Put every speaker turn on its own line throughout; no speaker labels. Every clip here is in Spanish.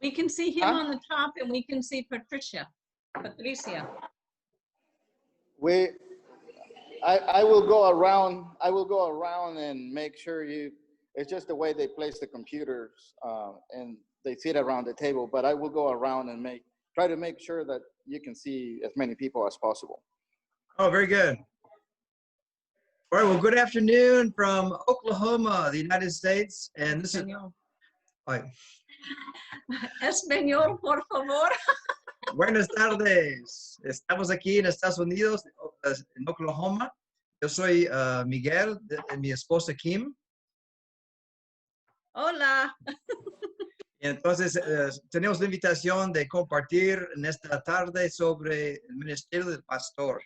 We can see him
Huh?
on the top and we can see Patricia.
I will go around. I will go around and make sure you. It's just the way they place the computers and they sit around the table. But I will go around and try to make sure that you can see as many people as possible.
Oh, very good. All right. Well, good afternoon from Oklahoma, the United States, and this is.
Español, por favor.
Buenas tardes. Estamos aquí en Estados Unidos, en Oklahoma. Yo soy Miguel, mi esposa Kim.
Hola.
Entonces, tenemos la invitación de compartir en esta tarde sobre el ministerio del pastor.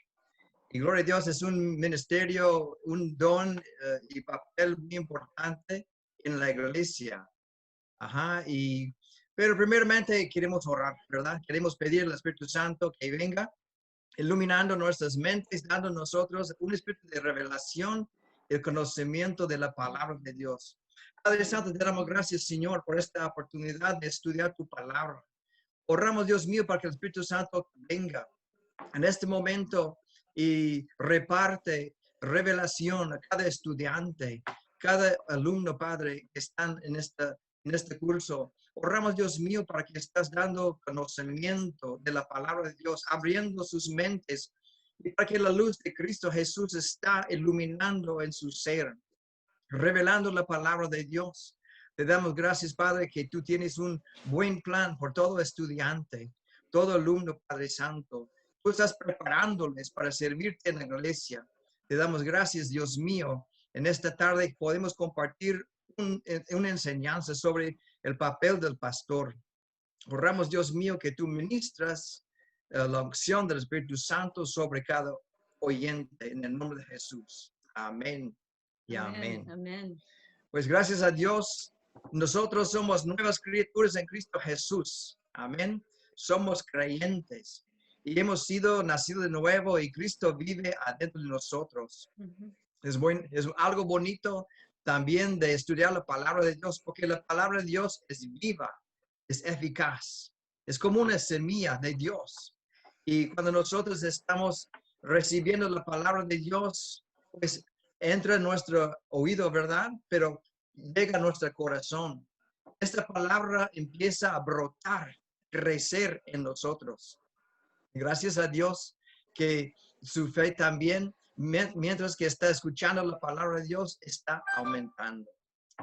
Y gloria a Dios, es un ministerio, un don y papel muy importante en la iglesia. Ajá, pero primeramente queremos orar, ¿verdad? Queremos pedir al Espíritu Santo que venga iluminando nuestras mentes, dando a nosotros un espíritu de revelación, el conocimiento de la palabra de Dios. Padre Santo, te damos gracias, Señor, por esta oportunidad de estudiar tu palabra. Oramos, Dios mío, para que el Espíritu Santo venga en este momento y reparte revelación a cada estudiante, cada alumno, Padre, que están en este curso. Oramos, Dios mío, para que estás dando conocimiento de la palabra de Dios, abriendo sus mentes y para que la luz de Cristo Jesús está iluminando en su ser, revelando la palabra de Dios. Te damos gracias, Padre, que tú tienes un buen plan por todo estudiante, todo alumno, Padre Santo. Tú estás preparándoles para servirte en la iglesia. Te damos gracias, Dios mío. En esta tarde podemos compartir una enseñanza sobre el papel del pastor. Oramos, Dios mío, que tú ministras la unción del Espíritu Santo sobre cada oyente en el nombre de Jesús. Amén y amén.
Amén.
Pues gracias a Dios, nosotros somos nuevas criaturas en Cristo Jesús. Amén. Somos creyentes y hemos sido nacidos de nuevo y Cristo vive adentro de nosotros. Es algo bonito también de estudiar la palabra de Dios, porque la palabra de Dios es viva, es eficaz, es como una semilla de Dios. Y cuando nosotros estamos recibiendo la palabra de Dios, pues entra en nuestro oído, ¿verdad? Pero llega a nuestro corazón. Esta palabra empieza a brotar, crecer en nosotros. Gracias a Dios que su fe también, mientras que está escuchando la palabra de Dios, está aumentando.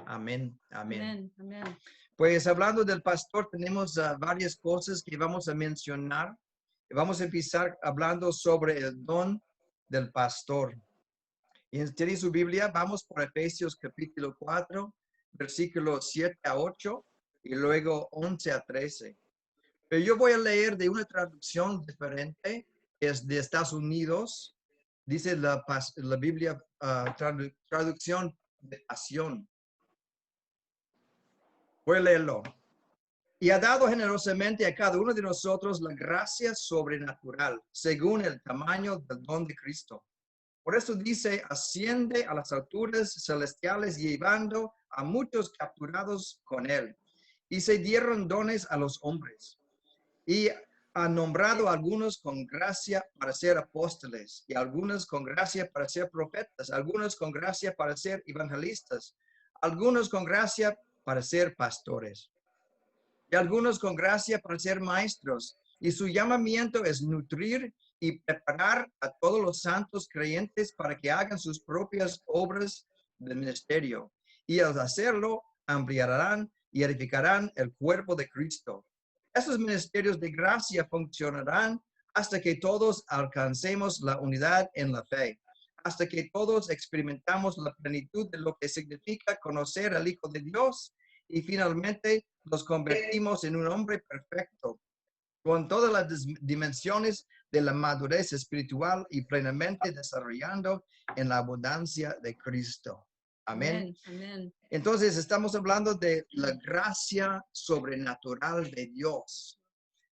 Amén, amén.
Amén.
Pues hablando del pastor, tenemos varias cosas que vamos a mencionar. Vamos a empezar hablando sobre el don del pastor. Y tiene su Biblia, vamos por Efesios capítulo 4, versículos 7 a 8 y luego 11 a 13. Pero yo voy a leer de una traducción diferente, es de Estados Unidos. Dice la Biblia, traducción de Pasión. Voy a leerlo. Y ha dado generosamente a cada uno de nosotros la gracia sobrenatural, según el tamaño del don de Cristo. Por eso dice, asciende a las alturas celestiales, llevando a muchos capturados con él. Y se dieron dones a los hombres. Y ha nombrado a algunos con gracia para ser apóstoles, y algunos con gracia para ser profetas, algunos con gracia para ser evangelistas, algunos con gracia para ser pastores, y algunos con gracia para ser maestros. Y su llamamiento es nutrir y preparar a todos los santos creyentes para que hagan sus propias obras del ministerio. Y al hacerlo, ampliarán y edificarán el cuerpo de Cristo. Estos ministerios de gracia funcionarán hasta que todos alcancemos la unidad en la fe, hasta que todos experimentamos la plenitud de lo que significa conocer al Hijo de Dios y finalmente nos convertimos en un hombre perfecto, con todas las dimensiones de la madurez espiritual y plenamente desarrollando en la abundancia de Cristo. Amén.
Amén.
Entonces, estamos hablando de la gracia sobrenatural de Dios.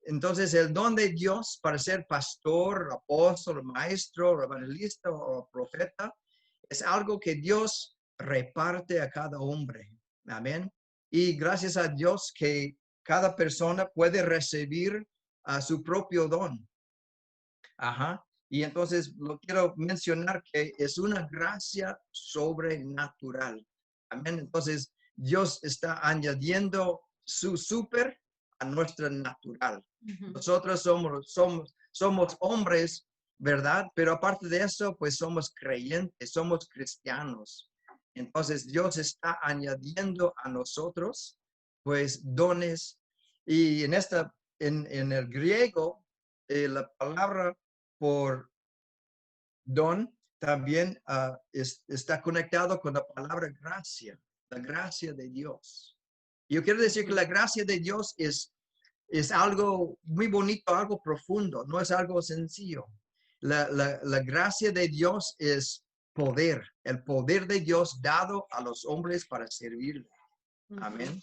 Entonces, el don de Dios para ser pastor, apóstol, maestro, evangelista o profeta es algo que Dios reparte a cada hombre. Amén. Y gracias a Dios que cada persona puede recibir a su propio don. Ajá. Y entonces lo quiero mencionar que es una gracia sobrenatural. Amén. Entonces Dios está añadiendo su súper a nuestra natural. Nosotros somos hombres, ¿verdad? Pero aparte de eso, pues somos creyentes, somos cristianos. Entonces Dios está añadiendo a nosotros, pues, dones. Y en el griego, la palabra por don también está conectado con la palabra gracia, la gracia de Dios. Yo quiero decir que la gracia de Dios es algo muy bonito, algo profundo, no es algo sencillo. La gracia de Dios es poder, el poder de Dios dado a los hombres para servirle. Amén.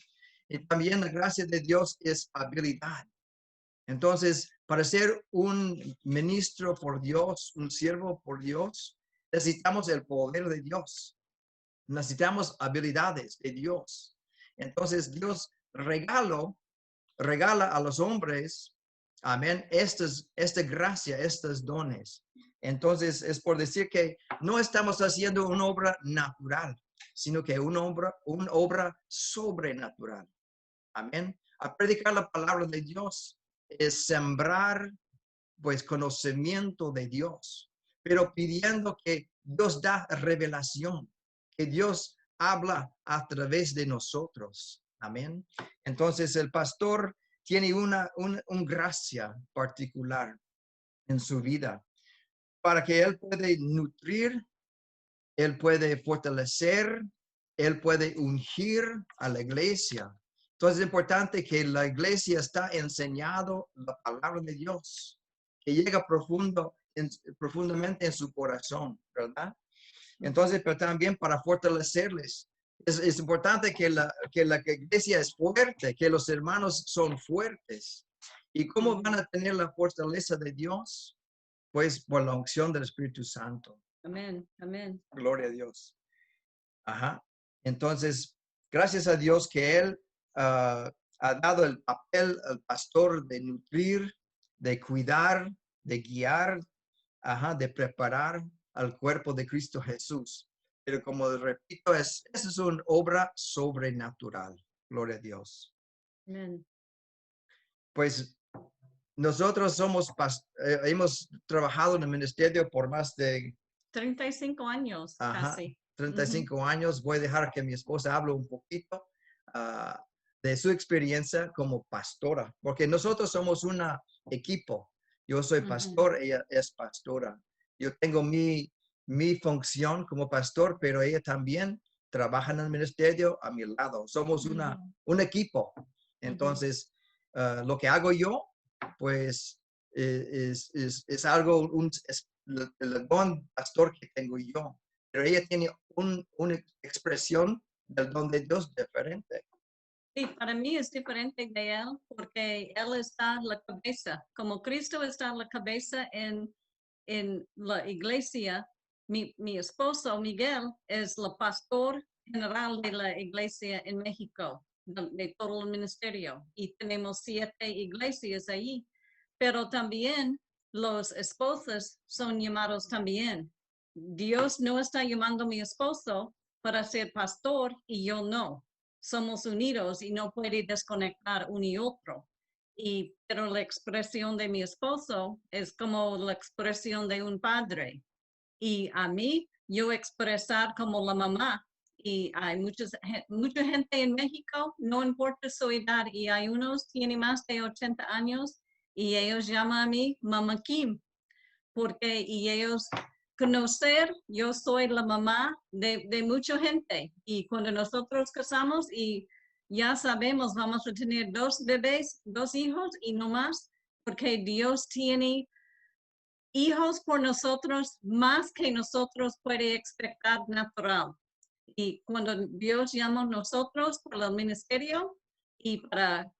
Y también la gracia de Dios es habilidad. Entonces, para ser un ministro por Dios, un siervo por Dios, necesitamos el poder de Dios. Necesitamos habilidades de Dios. Entonces, Dios regala a los hombres, amén, esta gracia, estos dones. Entonces, es por decir que no estamos haciendo una obra natural, sino que una obra sobrenatural. Amén. A predicar la palabra de Dios es sembrar, pues, conocimiento de Dios, pero pidiendo que Dios da revelación, que Dios habla a través de nosotros. Amén. Entonces, el pastor tiene una gracia particular en su vida para que él puede nutrir, él puede fortalecer, él puede ungir a la iglesia. Entonces es importante que la iglesia está enseñando la palabra de Dios, que llega profundamente en su corazón, ¿verdad? Entonces, pero también para fortalecerles. Es importante que la iglesia es fuerte, que los hermanos son fuertes. ¿Y cómo van a tener la fortaleza de Dios? Pues por la unción del Espíritu Santo.
Amén, amén.
Gloria a Dios. Ajá. Entonces, gracias a Dios que Él ha dado el papel al pastor de nutrir, de cuidar, de guiar, ajá, de preparar al cuerpo de Cristo Jesús. Pero como repito, esa es una obra sobrenatural. Gloria a Dios.
Amén.
Pues nosotros hemos trabajado en el ministerio por más de
35 años
Ajá,
casi.
35 años. Voy a dejar que mi esposa hable un poquito de su experiencia como pastora, porque nosotros somos un equipo. Yo soy pastor, ella es pastora. Yo tengo mi función como pastor, pero ella también trabaja en el ministerio a mi lado. Somos un equipo. Entonces, lo que hago yo, pues, es algo, es el don pastor que tengo yo. Pero ella tiene una expresión del don de Dios diferente.
Sí, para mí es diferente de él porque él está en la cabeza. Como Cristo está en la cabeza en la iglesia, mi esposo Miguel es el pastor general de la iglesia en México, de todo el ministerio. Y tenemos 7 iglesias ahí. Pero también los esposos son llamados también. Dios no está llamando a mi esposo para ser pastor y yo no. Somos unidos y no puede desconectar uno y otro. Pero la expresión de mi esposo es como la expresión de un padre. Y a mí, yo expresar como la mamá. Y hay mucha gente en México, no importa su edad, y hay unos tienen más de 80 años y ellos llaman a mí Mama Kim, y ellos conocer, yo soy la mamá de mucha gente y cuando nosotros casamos y ya sabemos vamos a tener 2 bebés, 2 hijos y no más, porque Dios tiene hijos por nosotros más que nosotros puede expectar natural. Y cuando Dios llama a nosotros para el ministerio y para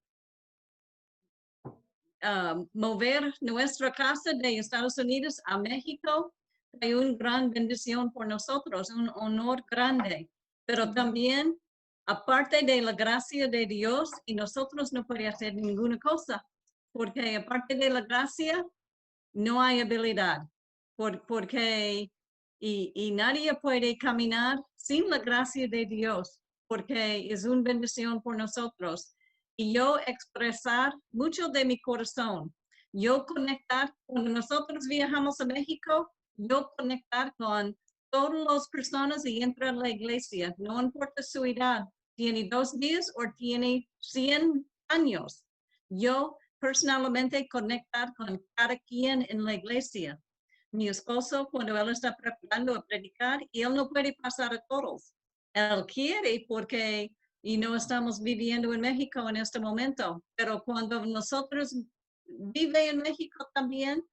mover nuestra casa de Estados Unidos a México, hay una gran bendición por nosotros, un honor grande. Pero también aparte de la gracia de Dios, y nosotros no podemos hacer ninguna cosa, porque aparte de la gracia, no hay habilidad, porque y nadie puede caminar sin la gracia de Dios, porque es una bendición por nosotros. Y yo expresar mucho de mi corazón, yo conectar, cuando nosotros viajamos a México, yo conectar con todas las personas y entrar a la iglesia, no importa su edad, tiene 2 días o tiene 100 años. Yo personalmente conectar con cada quien en la iglesia. Mi esposo, cuando él está preparando a predicar, y él no puede pasar a todos. Él quiere porque y no estamos viviendo en México en este momento, pero cuando nosotros vive en México también,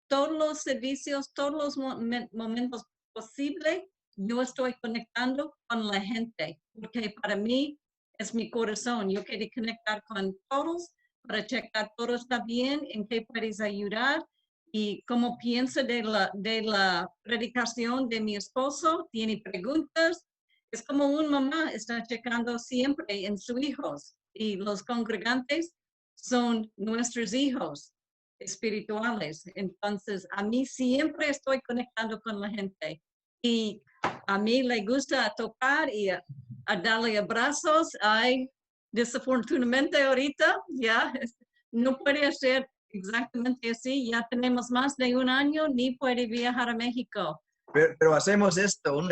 todos los servicios, todos los momentos posibles, yo estoy conectando con la gente, porque para mí es mi corazón. Yo quiero conectar con todos para checar todo está bien, en qué puedes ayudar y cómo piensa de la predicación de mi esposo. Tiene preguntas. Es como una mamá está checando siempre en sus hijos y los congregantes son nuestros hijos espirituales. Entonces, a mí siempre estoy conectando con la gente y a mí le gusta tocar y a darle abrazos. Ay, desafortunadamente ahorita ya no puede hacer exactamente así. Ya tenemos más de 1 año, ni puede viajar a México.
Pero hacemos esto, un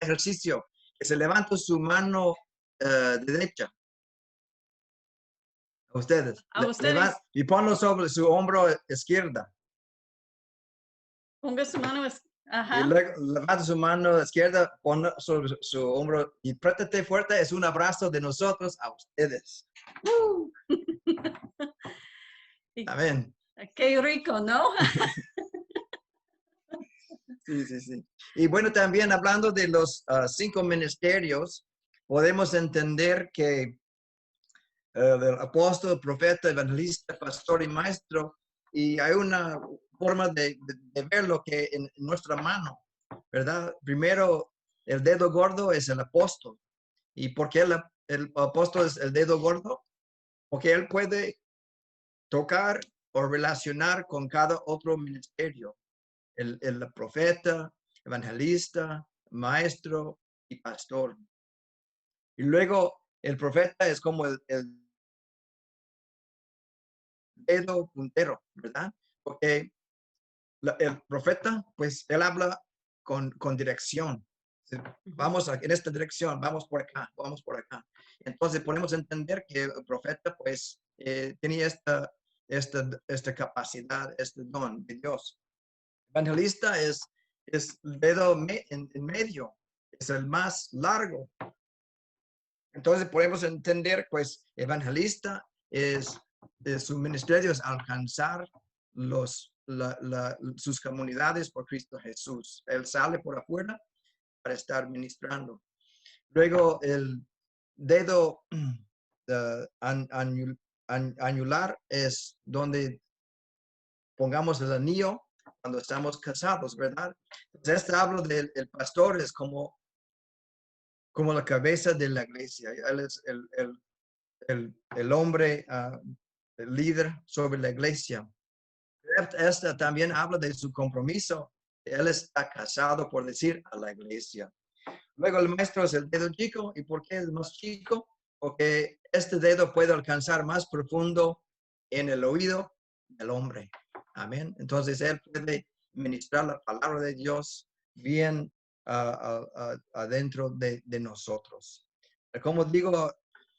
ejercicio, que se levanta su mano derecha. A ustedes.
A ustedes.
Y ponlo sobre su hombro izquierda.
Ponga su mano.
Y
Ajá.
luego levanta su mano izquierda, ponlo sobre su hombro y prétate fuerte. Es un abrazo de nosotros a ustedes. Amén.
Qué rico, ¿no?
Sí, sí, sí. Y bueno, también hablando de los 5 ministerios, podemos entender que del apóstol, profeta, evangelista, pastor y maestro, y hay una forma de verlo que en nuestra mano, ¿verdad? Primero, el dedo gordo es el apóstol. ¿Y por qué el apóstol es el dedo gordo? Porque él puede tocar o relacionar con cada otro ministerio. El profeta, evangelista, maestro y pastor. Y luego el profeta es como el dedo puntero, ¿verdad? Porque el profeta, pues él habla con dirección. Vamos en esta dirección, vamos por acá, vamos por acá. Entonces podemos entender que el profeta, pues, tenía esta capacidad, este don de Dios. Evangelista es el dedo en medio, es el más largo. Entonces podemos entender, pues, evangelista su ministerio es alcanzar sus comunidades por Cristo Jesús. Él sale por afuera para estar ministrando. Luego el dedo anular es donde pongamos el anillo cuando estamos casados, ¿verdad? Entonces, hablo del pastor, es como la cabeza de la iglesia. Él es el hombre, el líder sobre la iglesia. Esta también habla de su compromiso. Él está casado, por decir, a la iglesia. Luego el maestro es el dedo chico. ¿Y por qué es más chico? Porque este dedo puede alcanzar más profundo en el oído del hombre. Amén. Entonces él puede ministrar la palabra de Dios bien adentro de nosotros. Como digo,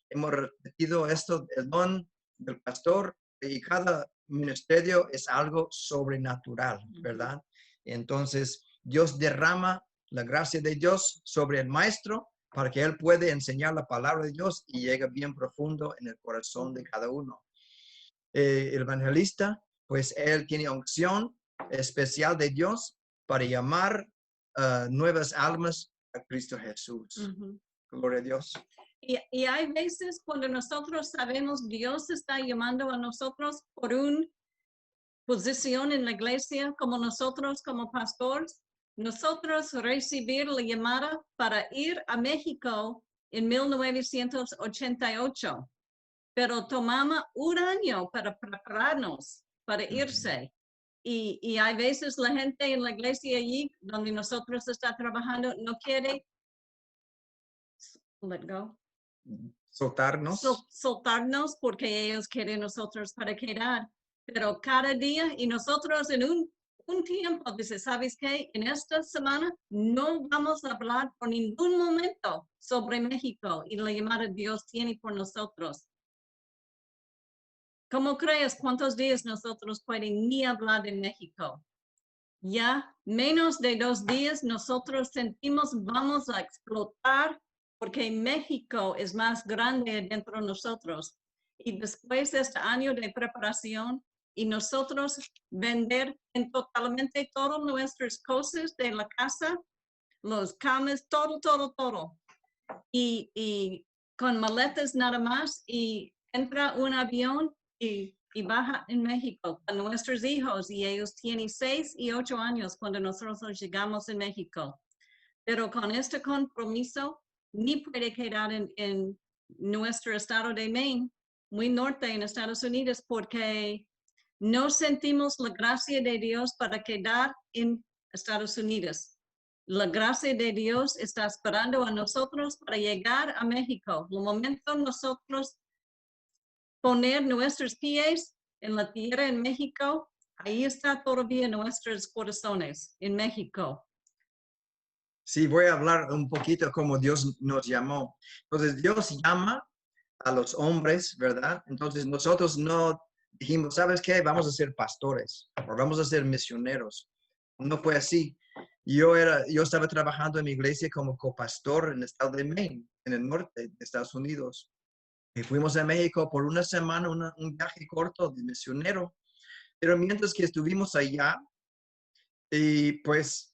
hemos repetido esto, el don del pastor y cada ministerio es algo sobrenatural, ¿verdad? Entonces, Dios derrama la gracia de Dios sobre el maestro para que él pueda enseñar la palabra de Dios y llegue bien profundo en el corazón de cada uno. El evangelista, pues él tiene unción especial de Dios para llamar nuevas almas a Cristo Jesús. Gloria a Dios.
Y hay veces cuando nosotros sabemos Dios está llamando a nosotros por una posición en la iglesia, como nosotros como pastores, nosotros recibir la llamada para ir a México en 1988, pero tomaba un año para prepararnos para irse. Y hay veces la gente en la iglesia allí, donde nosotros está trabajando, no quiere let go.
Soltarnos.
Soltarnos porque ellos quieren nosotros para quedar. Pero cada día, y nosotros en un tiempo, dice, ¿sabes qué? En esta semana no vamos a hablar por ningún momento sobre México y la llamada Dios tiene por nosotros. ¿Cómo crees cuántos días nosotros pueden ni hablar de México? Ya menos de 2 días nosotros sentimos vamos a explotar porque México es más grande dentro de nosotros. Y después de este año de preparación y nosotros vender en totalmente todas nuestras cosas de la casa, los camas, todo. Y con maletas nada más y entra un avión y baja en México con nuestros hijos y ellos tienen 6 y 8 años cuando nosotros llegamos en México. Pero con este compromiso ni puede quedar en nuestro estado de Maine, muy norte en Estados Unidos, porque no sentimos la gracia de Dios para quedar en Estados Unidos. La gracia de Dios está esperando a nosotros para llegar a México. El momento nosotros poner nuestros pies en la tierra en México, ahí está todavía nuestros corazones en México.
Sí, voy a hablar un poquito como Dios nos llamó. Entonces, Dios llama a los hombres, ¿verdad? Entonces, nosotros no dijimos, ¿sabes qué? Vamos a ser pastores o vamos a ser misioneros. No fue así. Yo estaba trabajando en mi iglesia como copastor en el estado de Maine, en el norte de Estados Unidos. Y fuimos a México por una semana, un viaje corto de misionero. Pero mientras que estuvimos allá, y pues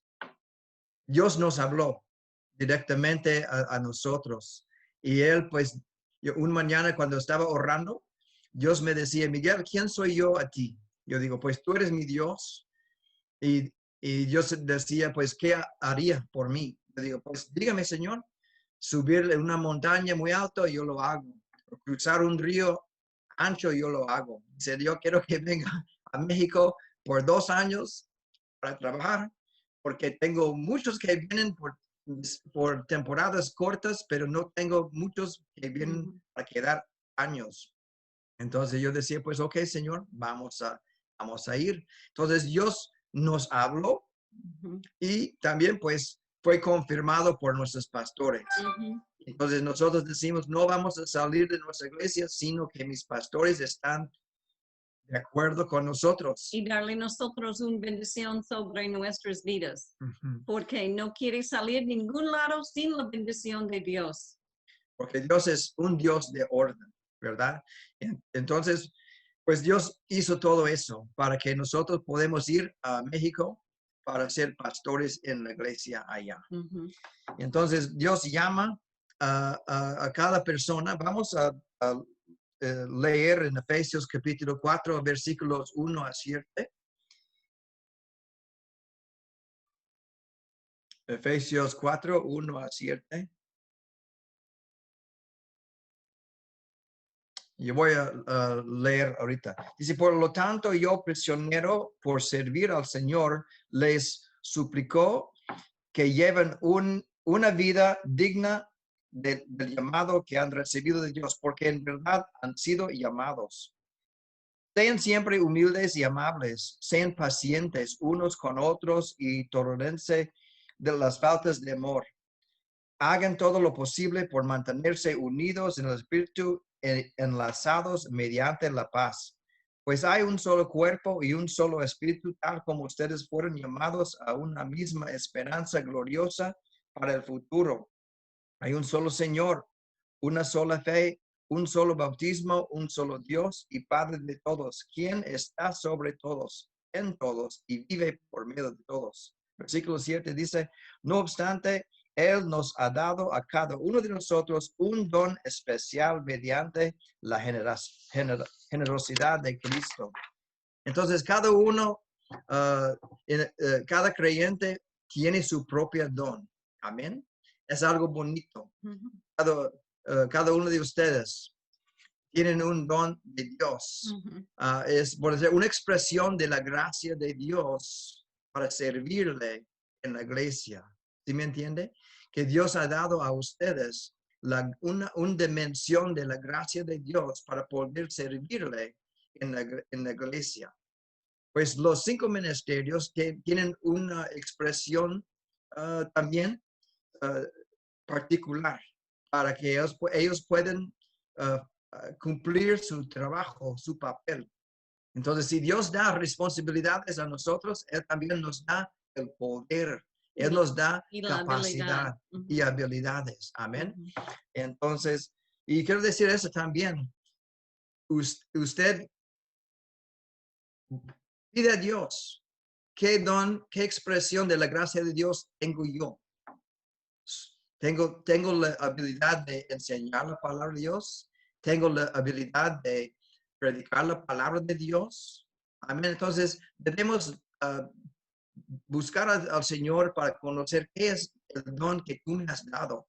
Dios nos habló directamente a nosotros. Y Él, pues, un mañana cuando estaba orando, Dios me decía, Miguel, ¿quién soy yo a ti? Yo digo, pues tú eres mi Dios. Y Dios decía, pues, ¿qué haría por mí? Yo digo, pues, dígame, Señor, subirle una montaña muy alta, yo lo hago. Cruzar un río ancho, yo lo hago. Dice, yo quiero que venga a México por 2 años para trabajar, porque tengo muchos que vienen por temporadas cortas, pero no tengo muchos que vienen para quedar años. Entonces yo decía, pues, ok, Señor, vamos a ir. Entonces Dios nos habló y también, pues, fue confirmado por nuestros pastores. Entonces nosotros decimos, no vamos a salir de nuestra iglesia, sino que mis pastores están de acuerdo con nosotros.
Y darle nosotros una bendición sobre nuestras vidas, porque no quiere salir de ningún lado sin la bendición de Dios.
Porque Dios es un Dios de orden, ¿verdad? Entonces, pues Dios hizo todo eso para que nosotros podamos ir a México para ser pastores en la iglesia allá. Entonces, Dios llama a cada persona. Vamos a leer en Efesios capítulo 4, versículos 1 a 7. Efesios 4, 1 a 7. Yo voy a leer ahorita. Dice, por lo tanto, yo prisionero por servir al Señor, les suplicó que lleven una vida digna del llamado que han recibido de Dios, porque en verdad han sido llamados. Sean siempre humildes y amables, sean pacientes unos con otros y tolérense de las faltas de amor. Hagan todo lo posible por mantenerse unidos en el espíritu, enlazados mediante la paz. Pues hay un solo cuerpo y un solo espíritu, tal como ustedes fueron llamados a una misma esperanza gloriosa para el futuro. Hay un solo Señor, una sola fe, un solo bautismo, un solo Dios y Padre de todos, quien está sobre todos, en todos y vive por medio de todos. Versículo 7 dice, no obstante, Él nos ha dado a cada uno de nosotros un don especial mediante la generosidad de Cristo. Entonces, cada uno, cada creyente tiene su propio don. Amén. Es algo bonito.
Ujú,
Cada uno de ustedes tienen un don de Dios.
ujú.
Es por decir, una expresión de la gracia de Dios para servirle en la iglesia. ¿Sí me entiende? Que Dios ha dado a ustedes una dimensión de la gracia de Dios para poder servirle en la iglesia. Pues los 5 ministerios tienen una expresión también ah, particular para que ellos puedan cumplir su trabajo, su papel. Entonces, si Dios da responsabilidades a nosotros, Él también nos da el poder,
Y
Él
la,
nos da
y la habilidad.
capacidad
Ujú,
y habilidades. Amén.
ujú.
Entonces, y quiero decir eso también, usted pide a Dios, ¿qué don, qué expresión de la gracia de Dios tengo yo? Tengo la habilidad de enseñar la palabra de Dios. Tengo la habilidad de predicar la palabra de Dios. Amén. Entonces, debemos buscar al Señor para conocer qué es el don que tú me has dado.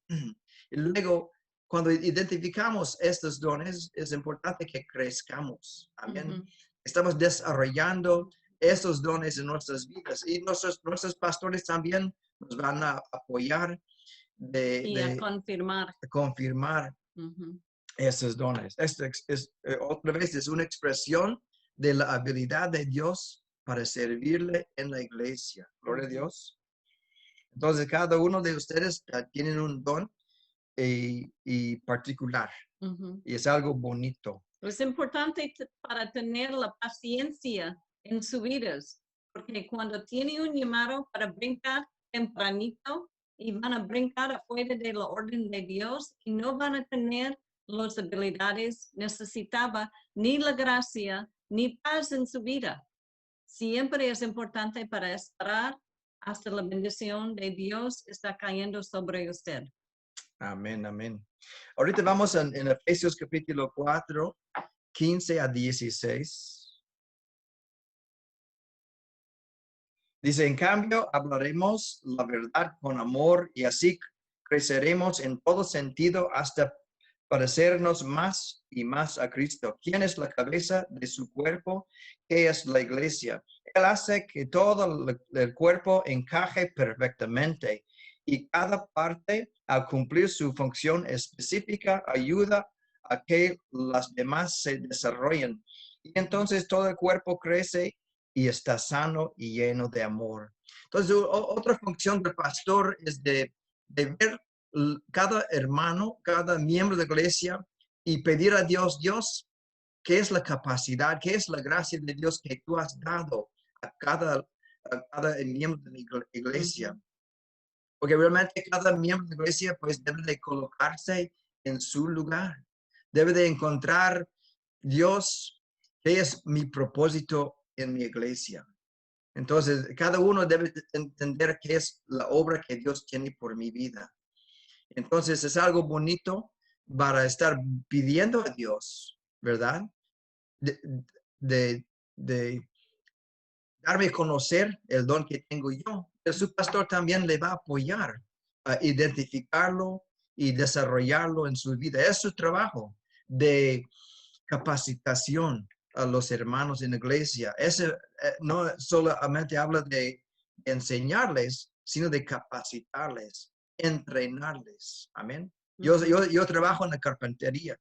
Y luego, cuando identificamos estos dones, es importante que crezcamos. Amén.
Ujú.
Estamos desarrollando estos dones en nuestras vidas y nuestros pastores también nos van a apoyar
Y a
de
confirmar.
confirmar
Ujú,
esos dones. Esto otra vez es una expresión de la habilidad de Dios para servirle en la iglesia. Gloria a
ujú,
Dios. Entonces, cada uno de ustedes tienen un don y particular
ujú.
y es algo bonito.
Es importante para tener la paciencia en sus vidas, porque cuando tiene un llamado para brincar tempranito y van a brincar afuera de la orden de Dios y no van a tener las habilidades necesitadas, ni la gracia, ni paz en su vida. Siempre es importante para esperar hasta la bendición de Dios está cayendo sobre usted.
Amén, amén. Ahorita vamos en Efesios capítulo 4, 15 a 16. Dice, en cambio, hablaremos la verdad con amor y así creceremos en todo sentido hasta parecernos más y más a Cristo, quien es la cabeza de su cuerpo, que es la iglesia. Él hace que todo el cuerpo encaje perfectamente y cada parte, al cumplir su función específica, ayuda a que las demás se desarrollen. Y entonces todo el cuerpo crece y está sano y lleno de amor. Entonces, otra función del pastor es de ver cada hermano, cada miembro de la iglesia y pedir a Dios, Dios, ¿qué es la capacidad, qué es la gracia de Dios que tú has dado a cada miembro de la iglesia?
Ujú,
Porque realmente cada miembro de la iglesia pues debe de colocarse en su lugar, debe de encontrar Dios, ¿qué es mi propósito en mi iglesia? Entonces, cada uno debe entender qué es la obra que Dios tiene por mi vida. Entonces, es algo bonito para estar pidiendo a Dios, ¿verdad? De, de, de darme a conocer el don que tengo yo. Su pastor también le va a apoyar a identificarlo y desarrollarlo en su vida. Es su trabajo de capacitación a los hermanos en la iglesia. Ese no solamente habla de enseñarles, sino de capacitarles, entrenarles. Amén.
ujú.
Yo trabajo en la carpintería.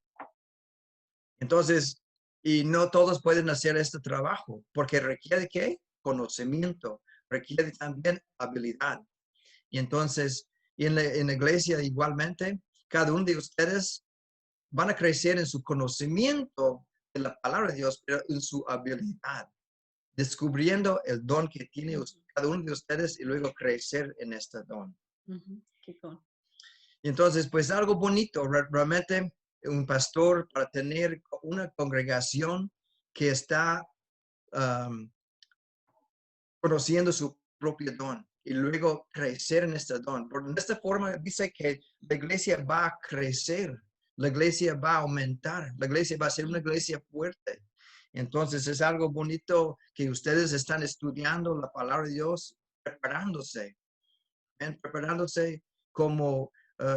Entonces, y no todos pueden hacer este trabajo porque requiere ¿qué? Conocimiento, requiere también habilidad. Y entonces, en la iglesia igualmente, cada uno de ustedes van a crecer en su conocimiento de la palabra de Dios, pero en su habilidad, descubriendo el don que tiene cada uno de ustedes y luego crecer en este don.
Ujú, qué cool.
Y entonces, pues algo bonito, realmente un pastor para tener una congregación que está conociendo su propio don y luego crecer en este don. Por esta forma dice que la iglesia va a crecer, la iglesia va a aumentar, la iglesia va a ser una iglesia fuerte. Entonces es algo bonito que ustedes están estudiando la palabra de Dios, preparándose como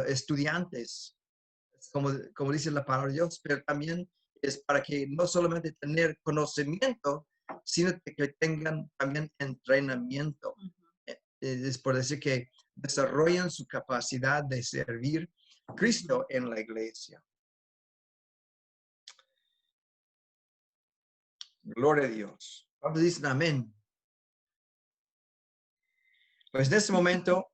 estudiantes, como dice la palabra de Dios, pero también es para que no solamente tener conocimiento, sino que tengan también entrenamiento. Es por decir que desarrollan su capacidad de servir a Cristo en la iglesia. Gloria a Dios. ¿Cuántos dicen amén? Pues en este momento,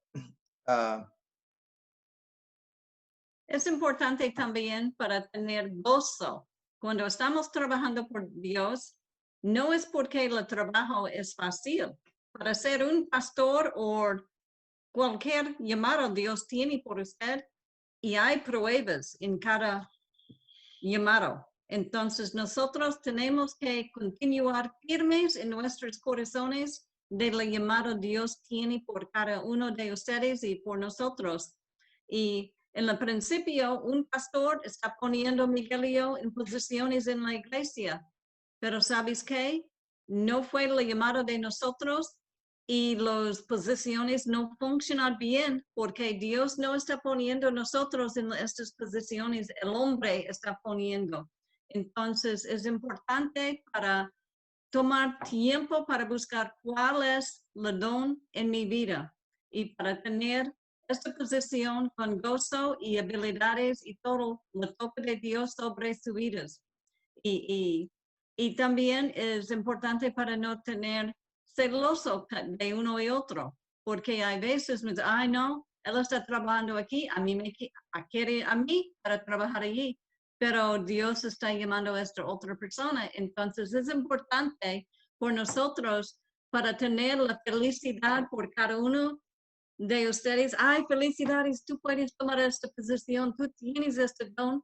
Es importante también para tener gozo. Cuando estamos trabajando por Dios, no es porque el trabajo es fácil. Para ser un pastor o cualquier llamado Dios tiene por usted y hay pruebas en cada llamado. Entonces nosotros tenemos que continuar firmes en nuestros corazones de la llamada Dios tiene por cada uno de ustedes y por nosotros. Y en el principio, un pastor está poniendo a Miguel y yo en posiciones en la iglesia, pero ¿sabes qué? No fue la llamada de nosotros y las posiciones no funcionan bien porque Dios no está poniendo a nosotros en estas posiciones, el hombre está poniendo. Entonces es importante para tomar tiempo para buscar cuál es el don en mi vida y para tener esta posición con gozo y habilidades y todo el toque de Dios sobre sus vidas. Y también es importante para no tener celoso de uno y otro, porque hay veces me dicen, ay no, él está trabajando aquí, a mí me quiere a mí para trabajar allí, pero Dios está llamando a esta otra persona. Entonces es importante por nosotros para tener la felicidad por cada uno de ustedes. Ay, felicidades, tú puedes tomar esta posición, tú tienes este don.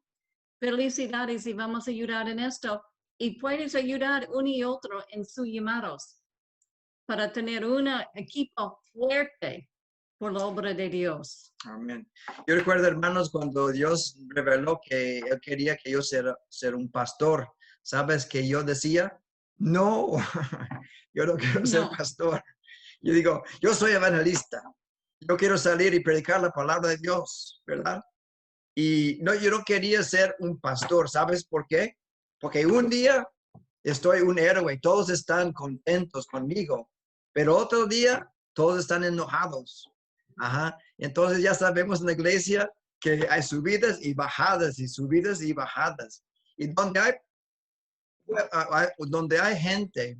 Felicidades y vamos a ayudar en esto. Y puedes ayudar uno y otro en sus llamados para tener un equipo fuerte por la obra de Dios.
amén. Yo recuerdo, hermanos, cuando Dios reveló que Él quería que yo ser un pastor. ¿Sabes que yo decía? No, yo no quiero ser
No.
pastor. Yo digo, yo soy evangelista. Yo quiero salir y predicar la palabra de Dios, ¿verdad? Y no, yo no quería ser un pastor. ¿Sabes por qué? Porque un día estoy un héroe, todos están contentos conmigo, pero otro día todos están enojados. Ajá. Entonces ya sabemos en la iglesia que hay subidas y bajadas y subidas y bajadas. Y donde hay gente,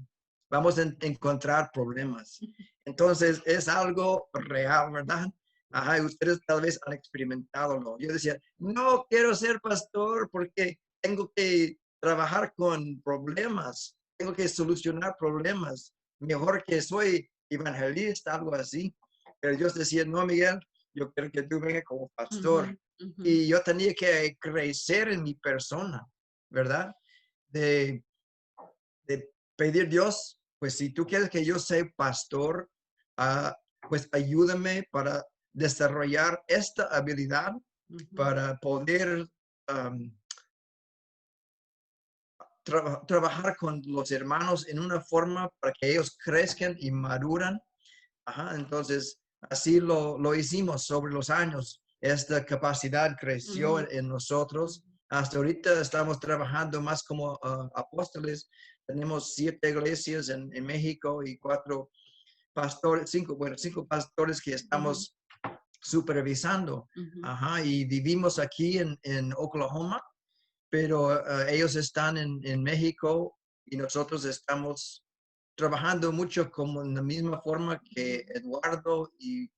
vamos a encontrar problemas. Entonces es algo real, ¿verdad? Ajá, y ustedes tal vez han experimentado. Yo decía, no quiero ser pastor porque tengo que trabajar con problemas, tengo que solucionar problemas. Mejor que soy evangelista, algo así. Pero Dios decía, no, Miguel, yo quiero que tú vengas como pastor. Y yo tenía que crecer en mi persona, ¿verdad? De pedir Dios, pues si tú quieres que yo sea pastor, pues ayúdame para desarrollar esta habilidad para poder trabajar con los hermanos en una forma para que ellos crezcan y maduran. Ajá, entonces, así lo hicimos sobre los años. Esta capacidad creció en nosotros. Hasta ahorita estamos trabajando más como apóstoles. Tenemos 7 iglesias en México y 4 pastores, 5 pastores que estamos supervisando. Ajá, y vivimos aquí en Oklahoma, pero ellos están en México y nosotros estamos trabajando mucho como en la misma forma que Eduardo y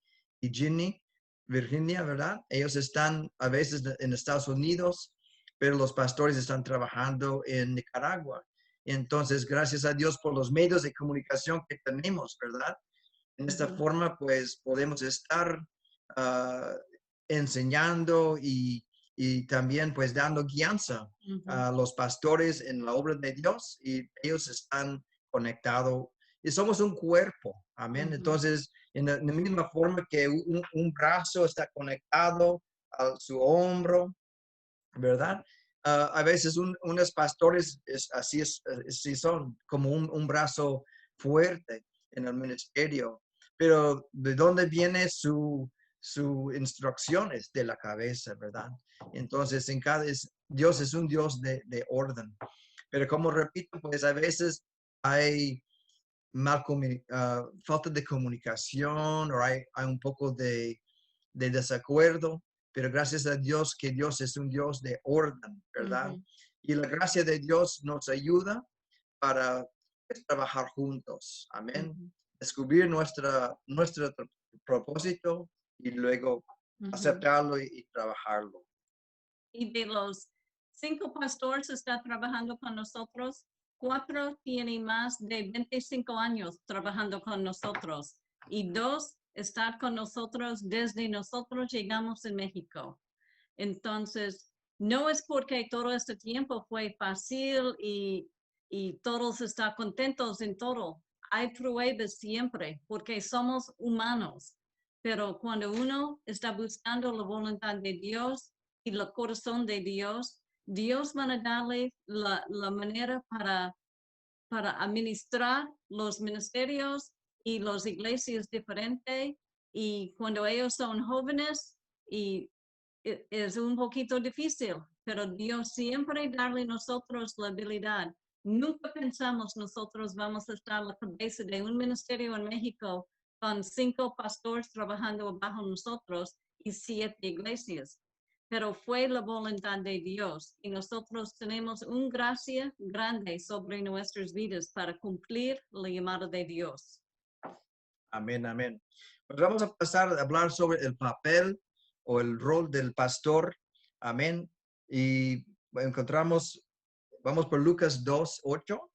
Ginny, Virginia, ¿verdad? Ellos están a veces en Estados Unidos, pero los pastores están trabajando en Nicaragua. Entonces, gracias a Dios por los medios de comunicación que tenemos, ¿verdad? En esta forma, pues podemos estar enseñando y también pues dando guianza a los pastores en la obra de Dios y ellos están conectados y somos un cuerpo, amén. Entonces, en la misma forma que un brazo está conectado a su hombro, ¿verdad? A veces unos pastores así son, como un brazo fuerte en el ministerio, pero ¿de dónde viene su sus instrucciones de la cabeza, ¿verdad? Entonces, Dios es un Dios de orden. Pero como repito, pues a veces hay falta de comunicación o hay un poco de desacuerdo, pero gracias a Dios que Dios es un Dios de orden, ¿verdad?
Ujú.
Y la gracia de Dios nos ayuda para trabajar juntos, amén.
Ujú.
Descubrir nuestro propósito y luego
Ujú.
aceptarlo y trabajarlo.
Y de los 5 pastores está trabajando con nosotros, 4 tienen más de 25 años trabajando con nosotros y 2 están con nosotros desde nosotros llegamos en México. Entonces, no es porque todo este tiempo fue fácil y todos están contentos en todo. Hay pruebas siempre porque somos humanos, pero cuando uno está buscando la voluntad de Dios y el corazón de Dios, Dios va a darle la manera para administrar los ministerios y las iglesias diferentes. Y cuando ellos son jóvenes y es un poquito difícil, pero Dios siempre darle a nosotros la habilidad. Nunca pensamos nosotros vamos a estar a la cabeza de un ministerio en México con 5 pastores trabajando bajo nosotros y 7 iglesias. Pero fue la voluntad de Dios y nosotros tenemos una gracia grande sobre nuestras vidas para cumplir la llamada de Dios.
Amén, amén. Pues vamos a pasar a hablar sobre el papel o el rol del pastor. Amén. Y vamos por Lucas 2:8.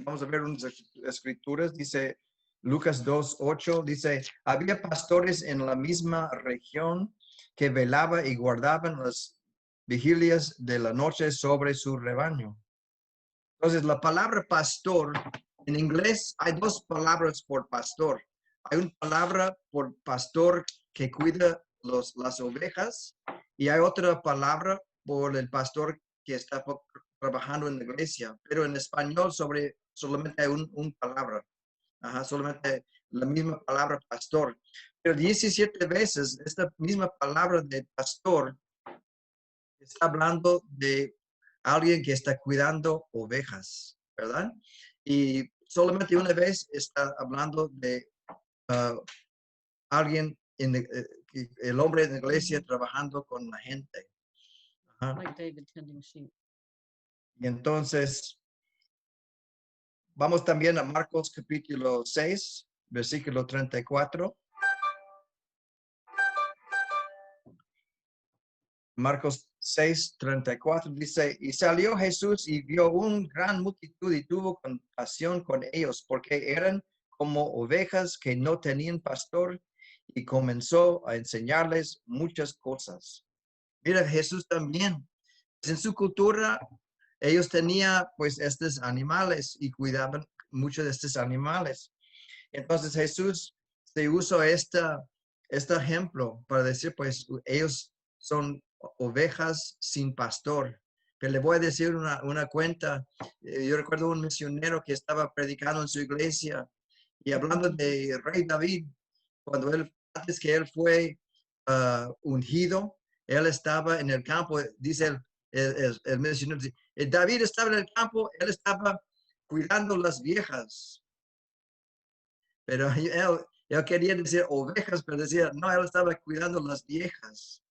Vamos a ver unas escrituras. Dice Lucas 2:8, dice, había pastores en la misma región que velaba y guardaban las vigilias de la noche sobre su rebaño. Entonces, la palabra pastor, en inglés hay 2 palabras por pastor. Hay una palabra por pastor que cuida las ovejas y hay otra palabra por el pastor que está trabajando en la iglesia. Pero en español solamente hay un palabra. Solamente la misma palabra pastor. Pero 17 veces esta misma palabra de pastor está hablando de alguien que está cuidando ovejas, ¿verdad? Y solamente una vez está hablando de alguien, el hombre en la iglesia trabajando con la gente.
Like David tending sheep.
Y entonces, vamos también a Marcos capítulo 6, versículo 34. Marcos 6:34 dice, y salió Jesús y vio una gran multitud y tuvo compasión con ellos, porque eran como ovejas que no tenían pastor, y comenzó a enseñarles muchas cosas. Mira, Jesús también, en su cultura, ellos tenían pues estos animales y cuidaban mucho de estos animales. Entonces Jesús se usó este ejemplo para decir, pues ellos son ovejas sin pastor. Pero le voy a decir una cuenta. Yo recuerdo un misionero que estaba predicando en su iglesia y hablando de Rey David, antes que él fue ungido, él estaba en el campo, dice el misionero, David estaba en el campo, él estaba cuidando las viejas. Pero él quería decir ovejas, pero decía, no, él estaba cuidando las viejas.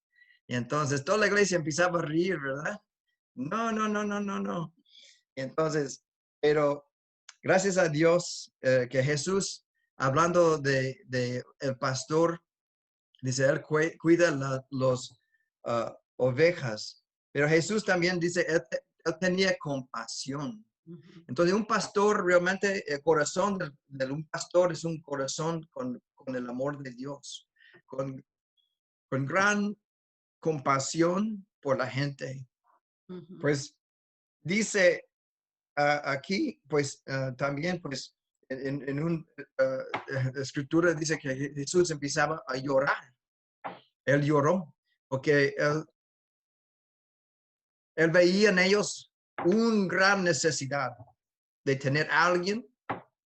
Y entonces toda la iglesia empezaba a reír, ¿verdad? No, no, no, no, no, no. Entonces, pero gracias a Dios que Jesús, hablando de el pastor, dice, él cuida las ovejas. Pero Jesús también dice, él tenía compasión. Entonces, un pastor, realmente, el corazón de un pastor es un corazón con el amor de Dios, con gran compasión por la gente. Pues dice aquí, pues también, pues en una escritura dice que Jesús empezaba a llorar. Él lloró porque él veía en ellos una gran necesidad de tener a alguien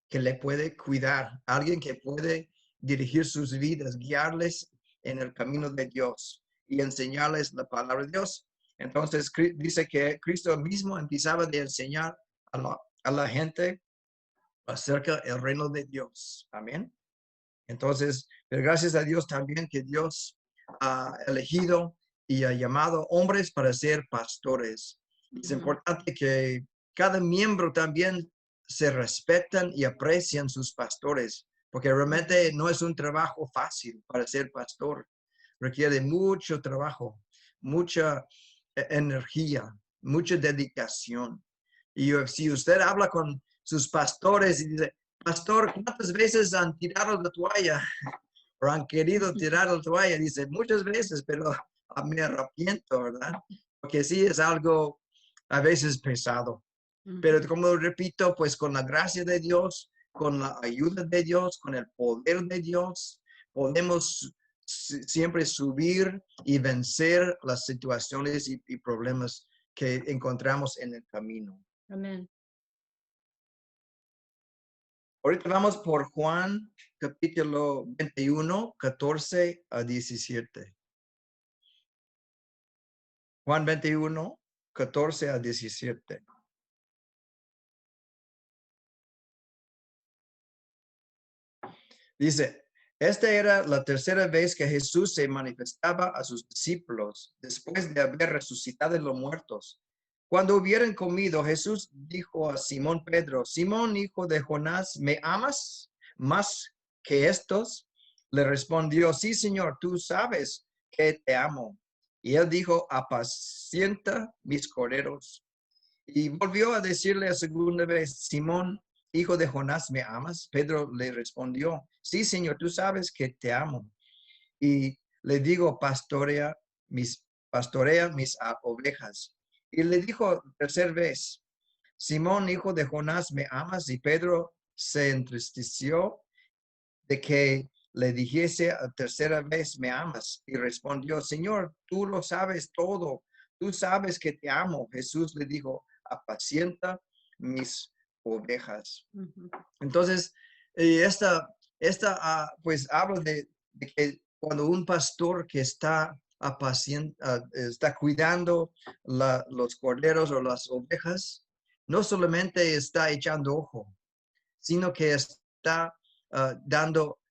que le puede cuidar, alguien que puede dirigir sus vidas, guiarles en el camino de Dios y enseñarles la palabra de Dios. Entonces dice que Cristo mismo empezaba de enseñar a la gente acerca del reino de Dios. Amén. Entonces, pero gracias a Dios también que Dios ha elegido y ha llamado hombres para ser pastores. Es importante que cada miembro también se respetan y aprecian sus pastores, porque realmente no es un trabajo fácil para ser pastor. Requiere mucho trabajo, mucha energía, mucha dedicación. Y si usted habla con sus pastores y dice, pastor, ¿cuántas veces han tirado la toalla? O han querido tirar la toalla. Dice, muchas veces, pero me arrepiento, ¿verdad? Porque sí es algo a veces pesado. Pero como repito, pues con la gracia de Dios, con la ayuda de Dios, con el poder de Dios, podemos siempre subir y vencer las situaciones y problemas que encontramos en el camino.
Amén.
Ahorita vamos por Juan, capítulo 21, 14 a 17. Juan 21, 14 a 17. Dice, esta era la tercera vez que Jesús se manifestaba a sus discípulos después de haber resucitado de los muertos. Cuando hubieran comido, Jesús dijo a Simón Pedro, Simón, hijo de Jonás, ¿me amas más que estos? Le respondió, sí, Señor, tú sabes que te amo. Y él dijo, apacienta mis corderos. Y volvió a decirle a segunda vez, Simón, hijo de Jonás, ¿me amas? Pedro le respondió, sí, Señor, tú sabes que te amo. Y le digo, pastorea mis ovejas. Y le dijo tercera vez, Simón, hijo de Jonás, ¿me amas? Y Pedro se entristeció de que le dijese a tercera vez, ¿me amas? Y respondió, Señor, tú lo sabes todo. Tú sabes que te amo. Jesús le dijo, apacienta mis ovejas. Entonces, pues habla de que cuando un pastor que está está cuidando los corderos o las ovejas, no solamente está echando ojo, sino que está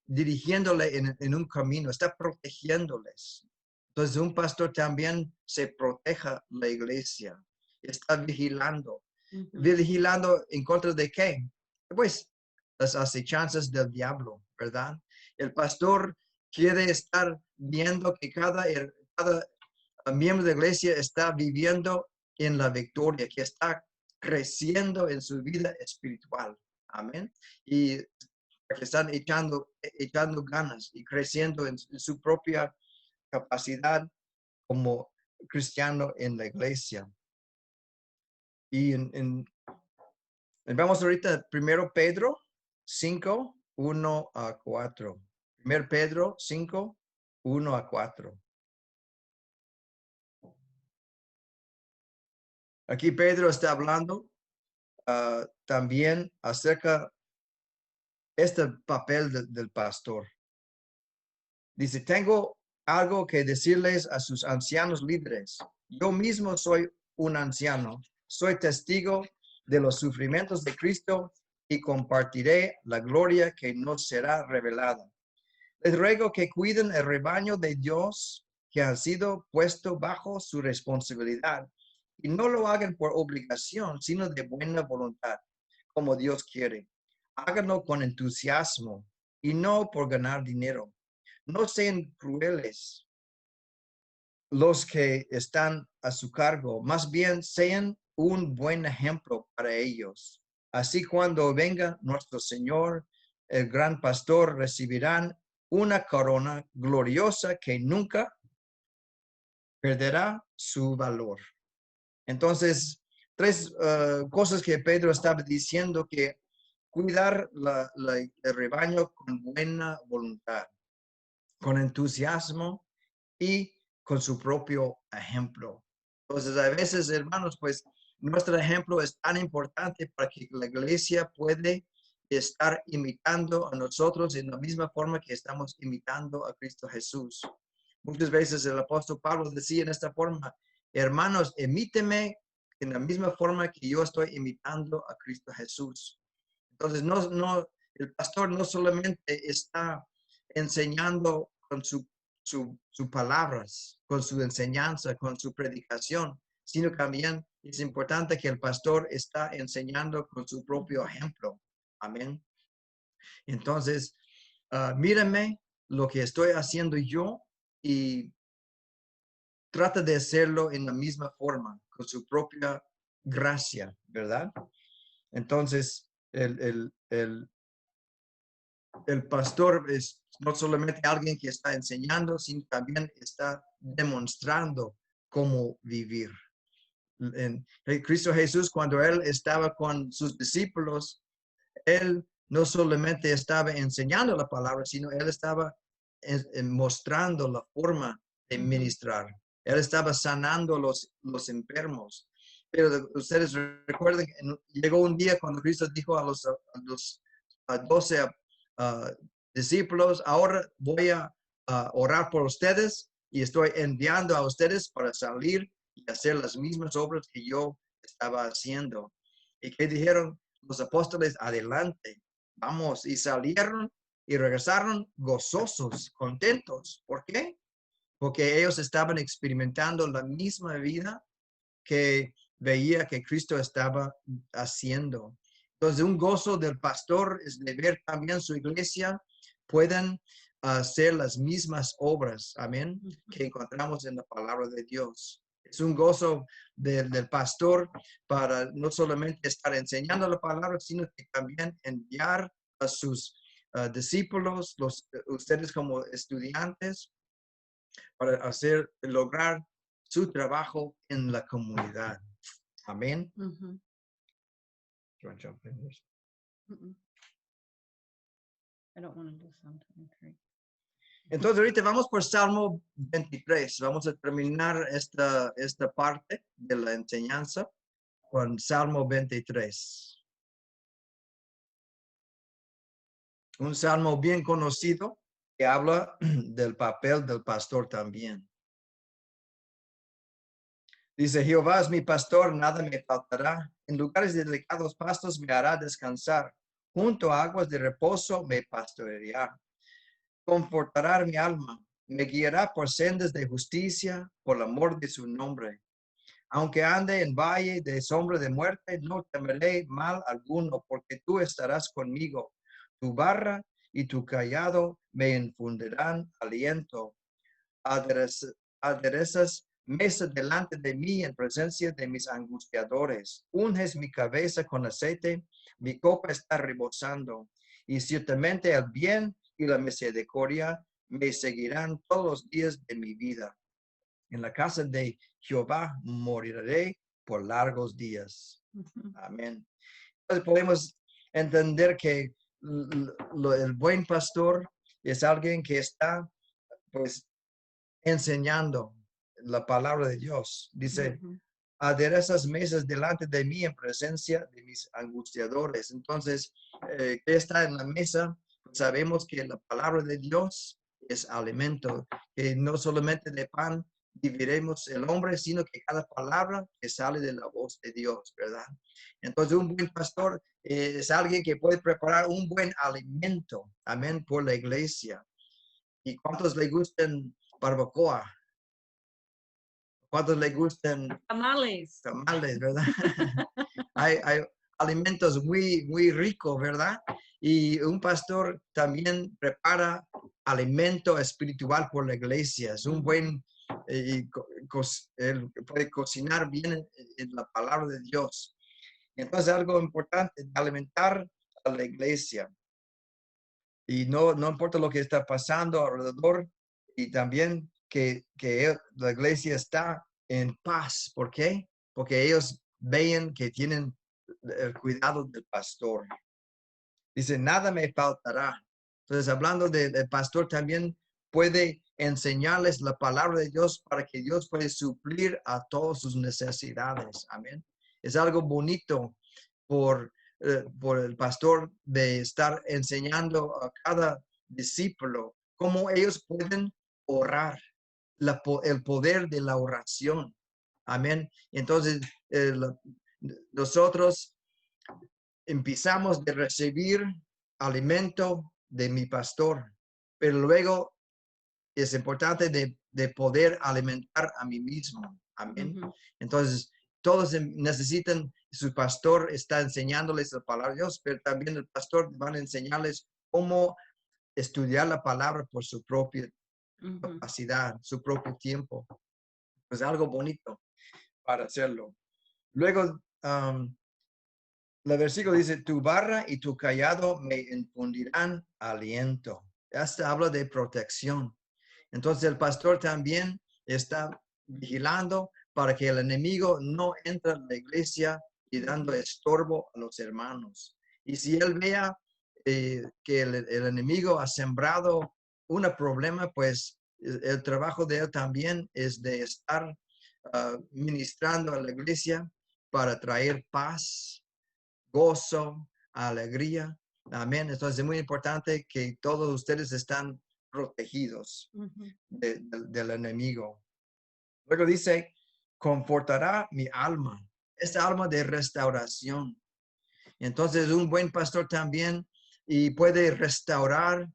dirigiéndole en un camino, está protegiéndoles. Entonces, un pastor también se proteja la iglesia, está vigilando. ¿Vigilando en contra de qué? Pues las acechanzas del diablo, ¿verdad? El pastor quiere estar viendo que cada miembro de la iglesia está viviendo en la victoria, que está creciendo en su vida espiritual. Amén. Y que están echando ganas y creciendo en su propia capacidad como cristiano en la iglesia. Y vamos ahorita primero Pedro 5, 1 a 4. Primero Pedro 5, 1 a 4. Aquí Pedro está hablando también acerca este papel del pastor. Dice, tengo algo que decirles a sus ancianos líderes. Yo mismo soy un anciano. Soy testigo de los sufrimientos de Cristo y compartiré la gloria que nos será revelada. Les ruego que cuiden el rebaño de Dios que ha sido puesto bajo su responsabilidad y no lo hagan por obligación, sino de buena voluntad, como Dios quiere. Háganlo con entusiasmo y no por ganar dinero. No sean crueles los que están a su cargo, más bien sean un buen ejemplo para ellos. Así cuando venga nuestro Señor, el gran pastor, recibirán una corona gloriosa que nunca perderá su valor. Entonces, tres cosas que Pedro estaba diciendo, que cuidar el rebaño con buena voluntad, con entusiasmo y con su propio ejemplo. Entonces, a veces, hermanos, pues nuestro ejemplo es tan importante para que la iglesia puede estar imitando a nosotros en la misma forma que estamos imitando a Cristo Jesús. Muchas veces el apóstol Pablo decía en esta forma, hermanos, imíteme en la misma forma que yo estoy imitando a Cristo Jesús. Entonces, el pastor no solamente está enseñando con sus palabras, con su enseñanza, con su predicación, sino también es importante que el pastor está enseñando con su propio ejemplo. Amén. Entonces, mírame lo que estoy haciendo yo y trata de hacerlo en la misma forma, con su propia gracia, ¿verdad? Entonces, el pastor es no solamente alguien que está enseñando, sino también está demostrando cómo vivir. En Cristo Jesús, cuando él estaba con sus discípulos, él no solamente estaba enseñando la palabra, sino él estaba mostrando la forma de ministrar. Él estaba sanando los enfermos. Pero ustedes recuerden, llegó un día cuando Cristo dijo a los 12 discípulos, ahora voy a orar por ustedes y estoy enviando a ustedes para salir y hacer las mismas obras que yo estaba haciendo. ¿Y qué dijeron los apóstoles? Adelante, vamos. Y salieron y regresaron gozosos, contentos. ¿Por qué? Porque ellos estaban experimentando la misma vida que veía que Cristo estaba haciendo. Entonces, un gozo del pastor es de ver también su iglesia pueden hacer las mismas obras, amén, que encontramos en la palabra de Dios. Es un gozo del pastor para no solamente estar enseñando la palabra, sino que también enviar a sus discípulos, ustedes como estudiantes, para lograr su trabajo en la comunidad. Amén.
Mhm. I don't want to do Psalm 23.
Entonces, ahorita vamos por Salmo 23. Vamos a terminar esta parte de la enseñanza con Salmo 23. Un salmo bien conocido que habla del papel del pastor también. Dice, Jehová es mi pastor, nada me faltará. En lugares de delicados pastos me hará descansar. Junto a aguas de reposo me pastoreará. Confortará mi alma. Me guiará por sendas de justicia, por el amor de su nombre. Aunque ande en valle de sombra de muerte, no temeré mal alguno, porque tú estarás conmigo. Tu barra y tu callado me infundirán aliento. Aderezas mesa delante de mí en presencia de mis angustiadores. Unges mi cabeza con aceite, mi copa está rebosando. Y ciertamente el bien y la misericordia me seguirán todos los días de mi vida. En la casa de Jehová moriré por largos días. Amén. Entonces podemos entender que el buen pastor es alguien que está pues enseñando la palabra de Dios. Dice, aderezas mesas delante de mí en presencia de mis angustiadores. Entonces, ¿qué está en la mesa? Pues sabemos que la palabra de Dios es alimento, que no solamente de pan viviremos el hombre, sino que cada palabra que sale de la voz de Dios, ¿verdad? Entonces, un buen pastor es alguien que puede preparar un buen alimento, amén, por la iglesia. ¿Y cuántos le gustan barbacoa? ¿Cuántos le gustan
Tamales.
tamales, verdad? hay alimentos muy, muy ricos, ¿verdad? Y un pastor también prepara alimento espiritual por la iglesia. Es un buen, él puede cocinar bien en la palabra de Dios. Entonces, algo importante, alimentar a la iglesia. Y no importa lo que está pasando alrededor, y también que la iglesia está en paz. ¿Por qué? Porque ellos ven que tienen el cuidado del pastor. Dice, nada me faltará. Entonces, hablando del pastor, también puede enseñarles la palabra de Dios para que Dios pueda suplir a todas sus necesidades. Amén. Es algo bonito por por el pastor de estar enseñando a cada discípulo cómo ellos pueden orar, el poder de la oración. Amén. Entonces, nosotros empezamos de recibir alimento de mi pastor, pero luego es importante de poder alimentar a mí mismo. Amén.
Ujú.
Entonces, todos necesitan, su pastor está enseñándoles la palabra de Dios, pero también el pastor va a enseñarles cómo estudiar la palabra por su propia
Ujú.
capacidad, su propio tiempo. Es algo bonito para hacerlo. Luego, el versículo dice, tu barra y tu callado me infundirán aliento. Hasta habla de protección. Entonces el pastor también está vigilando para que el enemigo no entre en la iglesia y dando estorbo a los hermanos. Y si él vea que el enemigo ha sembrado un problema, pues el trabajo de él también es de estar ministrando a la iglesia para traer paz, gozo, alegría. Amén. Entonces es muy importante que todos ustedes están protegidos
Ujú.
del enemigo. Luego dice, confortará mi alma. Esta alma de restauración. Entonces un buen pastor también y puede restaurar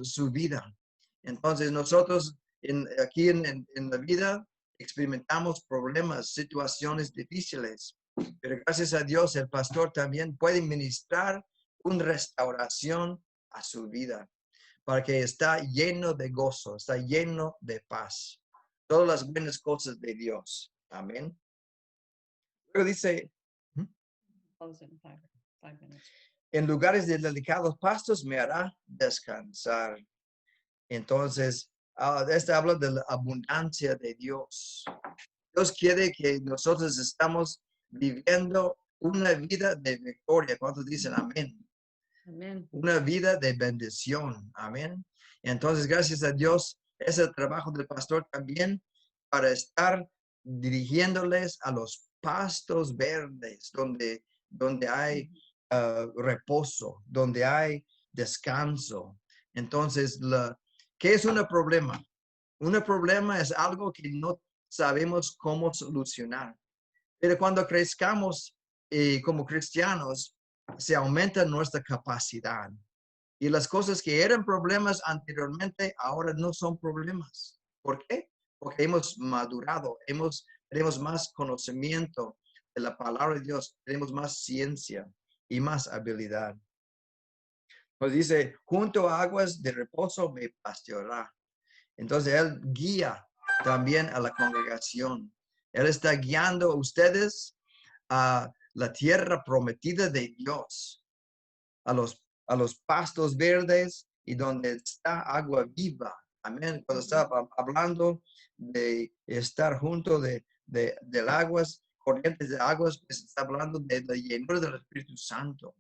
su vida. Entonces nosotros aquí en la vida experimentamos problemas, situaciones difíciles, pero gracias a Dios el pastor también puede ministrar una restauración a su vida, para que está lleno de gozo, está lleno de paz. Todas las buenas cosas de Dios. Amén. Luego dice,
Close in 5 minutes.
en lugares de delicados pastos me hará descansar. Entonces, esta habla de la abundancia de Dios. Dios quiere que nosotros estamos viviendo una vida de victoria. ¿Cuántos dicen amén?
Amen.
Una vida de bendición. Amén. Entonces, gracias a Dios, es el trabajo del pastor también para estar dirigiéndoles a los pastos verdes, donde hay reposo, donde hay descanso. Entonces, ¿qué es un problema? Un problema es algo que no sabemos cómo solucionar. Pero cuando crezcamos como cristianos, se aumenta nuestra capacidad. Y las cosas que eran problemas anteriormente, ahora no son problemas. ¿Por qué? Porque hemos madurado, tenemos más conocimiento de la palabra de Dios, tenemos más ciencia y más habilidad. Pues dice, junto a aguas de reposo me pastoreará. Entonces Él guía también a la congregación. Él está guiando a ustedes a la tierra prometida de Dios, a los pastos verdes y donde está agua viva. Amén. Cuando estaba hablando de estar junto del aguas, corrientes de aguas, pues está hablando de la llenura del Espíritu Santo.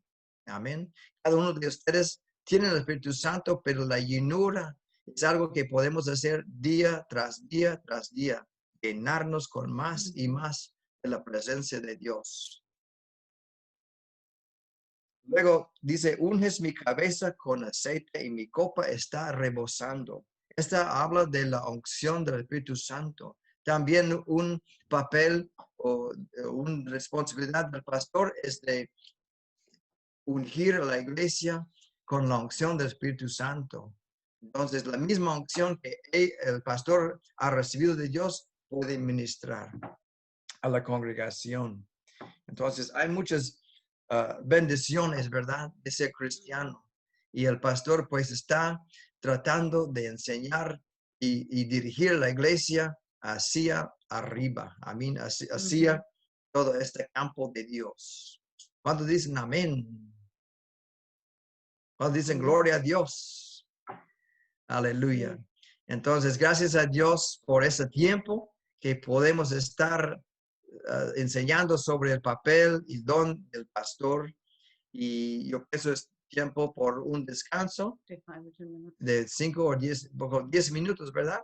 Amén. Cada uno de ustedes tiene el Espíritu Santo, pero la llenura es algo que podemos hacer día tras día tras día, llenarnos con más y más de la presencia de Dios. Luego dice, unges mi cabeza con aceite y mi copa está rebosando. Esta habla de la unción del Espíritu Santo. También un papel o una responsabilidad del pastor es de ungir a la iglesia con la unción del Espíritu Santo. Entonces, la misma unción que el pastor ha recibido de Dios puede ministrar a la congregación. Entonces, hay muchas bendiciones, ¿verdad? De ser cristiano. Y el pastor pues está tratando de enseñar y dirigir la iglesia hacia arriba. Amén. Hacia todo este campo de Dios. ¿Cuántos dicen amén? ¿Cuántos dicen gloria a Dios? Aleluya. Entonces, gracias a Dios por ese tiempo que podemos estar enseñando sobre el papel y don del pastor. Y yo pienso es tiempo por un descanso
Take 5 or 10 minutes.
de 5 o 10 minutos, ¿verdad?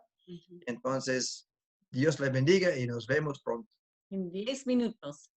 Entonces, Dios le bendiga y nos vemos pronto.
En 10 minutos.